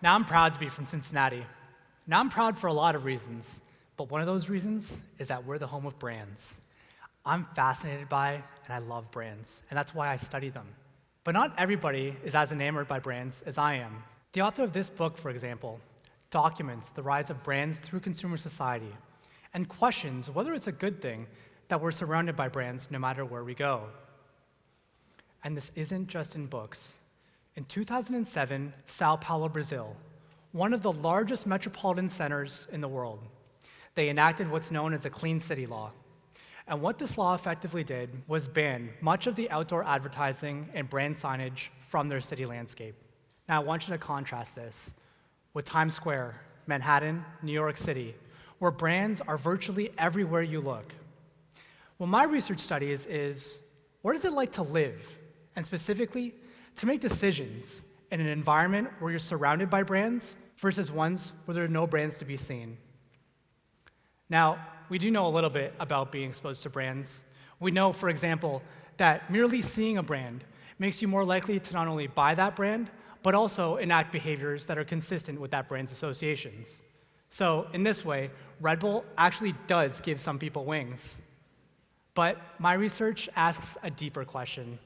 Now I'm proud to be from Cincinnati. Now I'm proud for a lot of reasons, but one of those reasons is that we're the home of brands. I'm fascinated by and I love brands, and that's why I study them. But not everybody is as enamored by brands as I am. The author of this book, for example, documents the rise of brands through consumer society and questions whether it's a good thing that we're surrounded by brands no matter where we go. And this isn't just in books. In 2007, Sao Paulo, Brazil, one of the largest metropolitan centers in the world, they enacted what's known as a Clean City Law. And what this law effectively did was ban much of the outdoor advertising and brand signage from their city landscape. Now, I want you to contrast this with Times Square, Manhattan, New York City, where brands are virtually everywhere you look. Well, my research studies is what is it like to live, and specifically, to make decisions in an environment where you're surrounded by brands versus ones where there are no brands to be seen. Now, we do know a little bit about being exposed to brands. We know, for example, that merely seeing a brand makes you more likely to not only buy that brand, but also enact behaviors that are consistent with that brand's associations. So in this way, Red Bull actually does give some people wings. But my research asks a deeper question.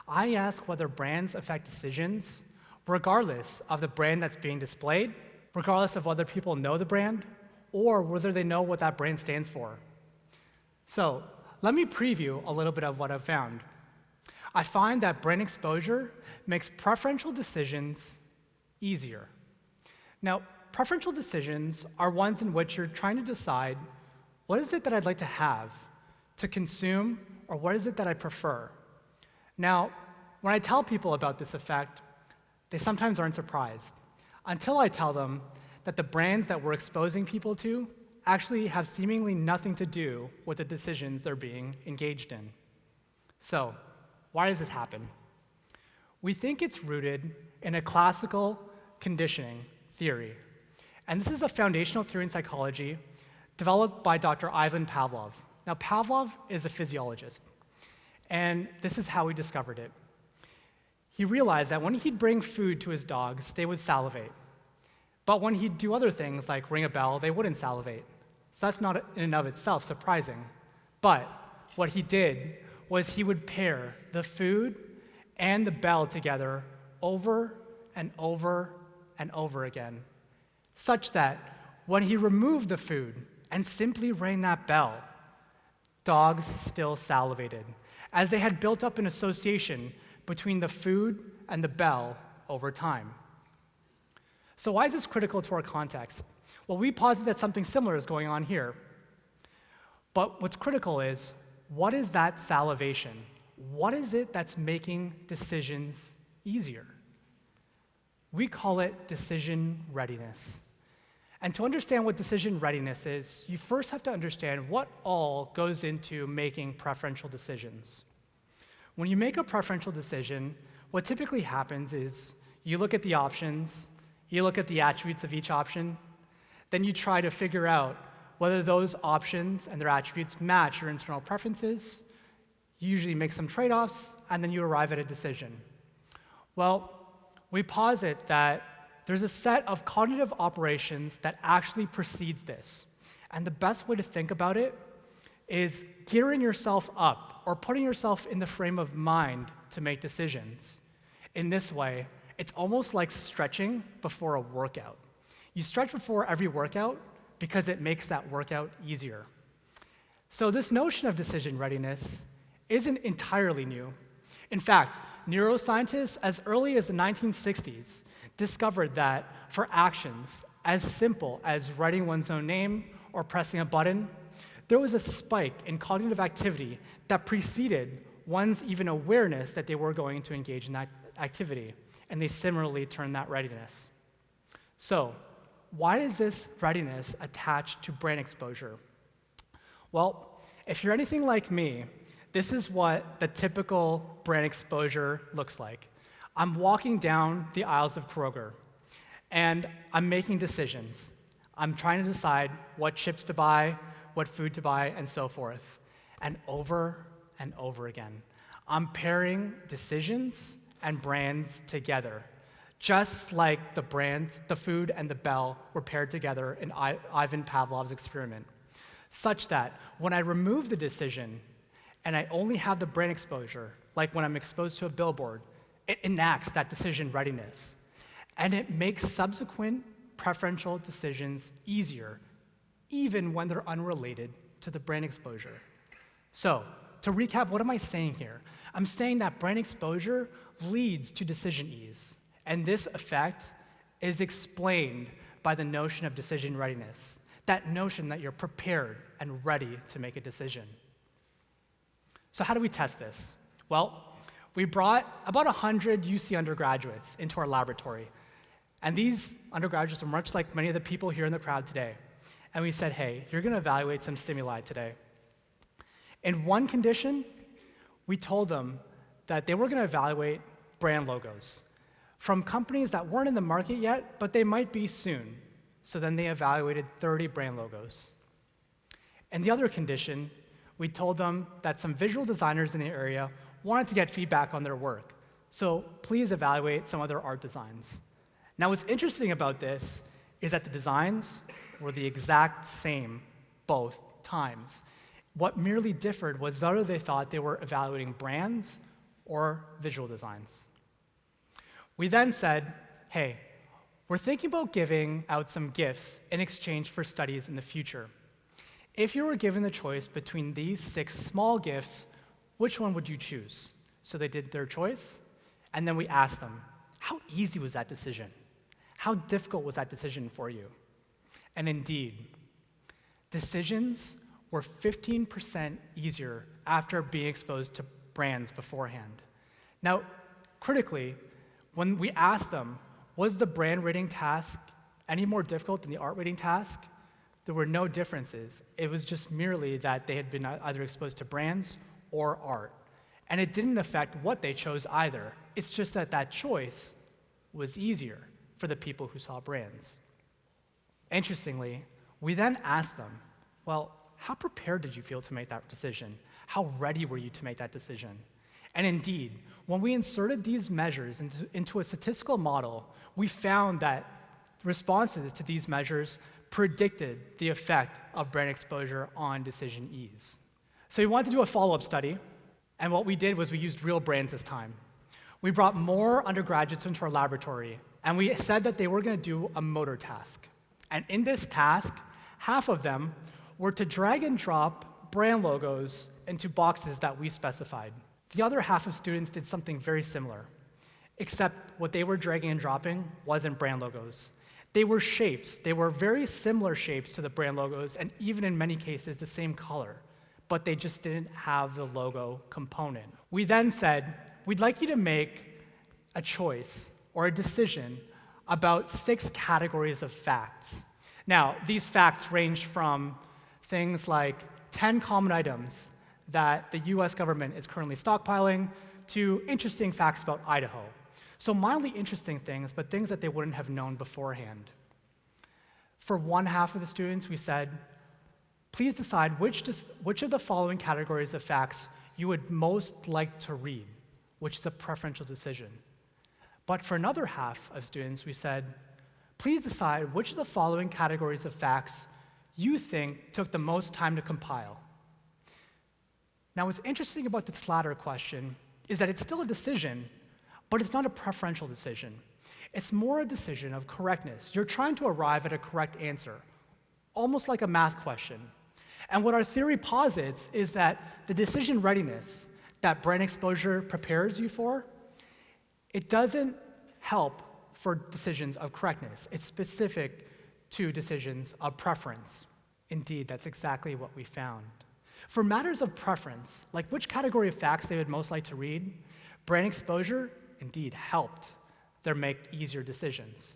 I ask whether brands affect decisions regardless of the brand that's being displayed, regardless of whether people know the brand, or whether they know what that brand stands for. So let me preview a little bit of what I've found. I find that brand exposure makes preferential decisions easier. Now, preferential decisions are ones in which you're trying to decide what is it that I'd like to have, to consume, or what is it that I prefer. Now, when I tell people about this effect, they sometimes aren't surprised, until I tell them that the brands that we're exposing people to actually have seemingly nothing to do with the decisions they're being engaged in. So, why does this happen? We think it's rooted in a classical conditioning theory. And this is a foundational theory in psychology developed by Dr. Ivan Pavlov. Now, Pavlov is a physiologist, and this is how he discovered it. He realized that when he'd bring food to his dogs, they would salivate. But when he'd do other things like ring a bell, they wouldn't salivate. So that's not in and of itself surprising. But what he did was he would pair the food and the bell together over and over and over again, such that when he removed the food and simply rang that bell, dogs still salivated, as they had built up an association between the food and the bell over time. So why is this critical to our context? Well, we posit that something similar is going on here. But what's critical is, what is that salivation? What is it that's making decisions easier? We call it decision readiness. And to understand what decision readiness is, you first have to understand what all goes into making preferential decisions. When you make a preferential decision, what typically happens is you look at the options, you look at the attributes of each option, then you try to figure out whether those options and their attributes match your internal preferences. You usually make some trade-offs, and then you arrive at a decision. Well, we posit that there's a set of cognitive operations that actually precedes this. And the best way to think about it is gearing yourself up or putting yourself in the frame of mind to make decisions. In this way, it's almost like stretching before a workout. You stretch before every workout because it makes that workout easier. So this notion of decision readiness isn't entirely new. In fact, neuroscientists as early as the 1960s discovered that for actions as simple as writing one's own name or pressing a button, there was a spike in cognitive activity that preceded one's even awareness that they were going to engage in that activity, and they similarly turned that readiness. So, why is this readiness attached to brand exposure? Well, if you're anything like me, this is what the typical brand exposure looks like. I'm walking down the aisles of Kroger, and I'm making decisions. I'm trying to decide what chips to buy, what food to buy, and so forth. And over again, I'm pairing decisions and brands together, just like the brands, the food, and the bell were paired together in Ivan Pavlov's experiment, such that when I remove the decision and I only have the brand exposure, like when I'm exposed to a billboard, it enacts that decision readiness. And it makes subsequent preferential decisions easier, even when they're unrelated to the brand exposure. So, to recap, what am I saying here? I'm saying that brand exposure leads to decision ease. And this effect is explained by the notion of decision readiness, that notion that you're prepared and ready to make a decision. So how do we test this? Well, we brought about 100 UC undergraduates into our laboratory. And these undergraduates are much like many of the people here in the crowd today. And we said, hey, you're going to evaluate some stimuli today. In one condition, we told them that they were going to evaluate brand logos from companies that weren't in the market yet, but they might be soon. So then they evaluated 30 brand logos. In the other condition, we told them that some visual designers in the area wanted to get feedback on their work. So please evaluate some of their art designs. Now, what's interesting about this is that the designs were the exact same both times. What merely differed was whether they thought they were evaluating brands or visual designs. We then said, hey, we're thinking about giving out some gifts in exchange for studies in the future. If you were given the choice between these 6 small gifts, which one would you choose? So they did their choice, and then we asked them, how easy was that decision? How difficult was that decision for you? And indeed, decisions were 15% easier after being exposed to brands beforehand. Now, critically, when we asked them, was the brand rating task any more difficult than the art rating task? There were no differences. It was just merely that they had been either exposed to brands or art. And it didn't affect what they chose either. It's just that that choice was easier for the people who saw brands. Interestingly, we then asked them, well, how prepared did you feel to make that decision? How ready were you to make that decision? And indeed, when we inserted these measures into a statistical model, we found that responses to these measures predicted the effect of brand exposure on decision ease. So we wanted to do a follow-up study, and what we did was we used real brands this time. We brought more undergraduates into our laboratory, and we said that they were going to do a motor task. And in this task, half of them were to drag and drop brand logos into boxes that we specified. The other half of students did something very similar, except what they were dragging and dropping wasn't brand logos. They were shapes. They were very similar shapes to the brand logos, and even in many cases, the same color, but they just didn't have the logo component. We then said, we'd like you to make a choice or a decision about 6 categories of facts. Now, these facts range from things like 10 common items that the US government is currently stockpiling to interesting facts about Idaho. So mildly interesting things, but things that they wouldn't have known beforehand. For one half of the students, we said, please decide which of the following categories of facts you would most like to read, which is a preferential decision. But for another half of students, we said, please decide which of the following categories of facts you think took the most time to compile. Now, what's interesting about this latter question is that it's still a decision, but it's not a preferential decision. It's more a decision of correctness. You're trying to arrive at a correct answer, almost like a math question. And what our theory posits is that the decision readiness that brand exposure prepares you for, it doesn't help for decisions of correctness. It's specific to decisions of preference. Indeed, that's exactly what we found. For matters of preference, like which category of facts they would most like to read, brand exposure indeed helped them make easier decisions.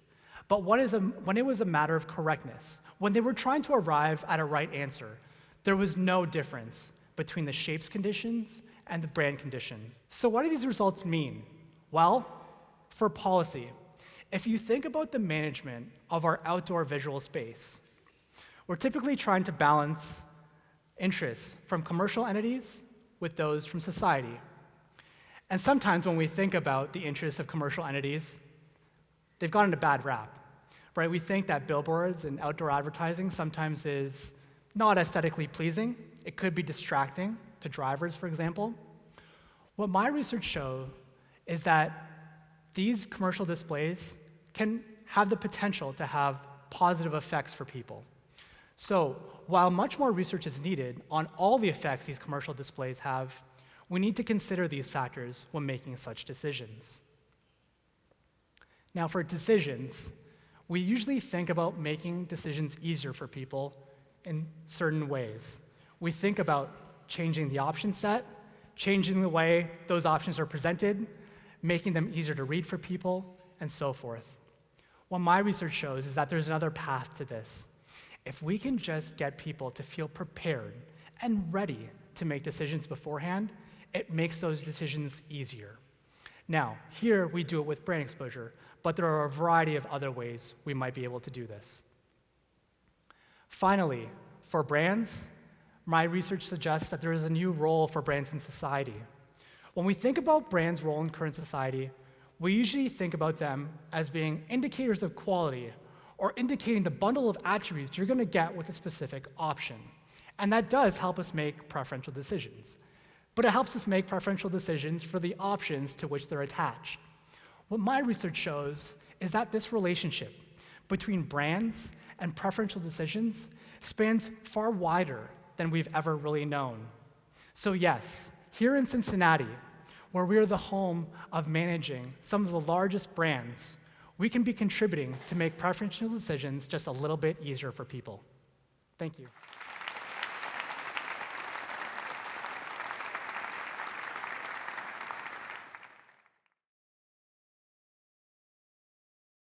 But when it was a matter of correctness, when they were trying to arrive at a right answer, there was no difference between the shapes conditions and the brand conditions. So what do these results mean? Well, for policy, if you think about the management of our outdoor visual space, we're typically trying to balance interests from commercial entities with those from society. And sometimes when we think about the interests of commercial entities, they've gotten a bad rap, right? We think that billboards and outdoor advertising sometimes is not aesthetically pleasing. It could be distracting to drivers, for example. What my research shows is that these commercial displays can have the potential to have positive effects for people. So while much more research is needed on all the effects these commercial displays have, we need to consider these factors when making such decisions. Now, for decisions, we usually think about making decisions easier for people in certain ways. We think about changing the option set, changing the way those options are presented, making them easier to read for people, and so forth. What my research shows is that there's another path to this. If we can just get people to feel prepared and ready to make decisions beforehand, it makes those decisions easier. Now, here we do it with brand exposure, but there are a variety of other ways we might be able to do this. Finally, for brands, my research suggests that there is a new role for brands in society. When we think about brands' role in current society, we usually think about them as being indicators of quality or indicating the bundle of attributes you're going to get with a specific option. And that does help us make preferential decisions. But it helps us make preferential decisions for the options to which they're attached. What my research shows is that this relationship between brands and preferential decisions spans far wider than we've ever really known. So yes, here in Cincinnati, where we are the home of managing some of the largest brands, we can be contributing to make preferential decisions just a little bit easier for people. Thank you.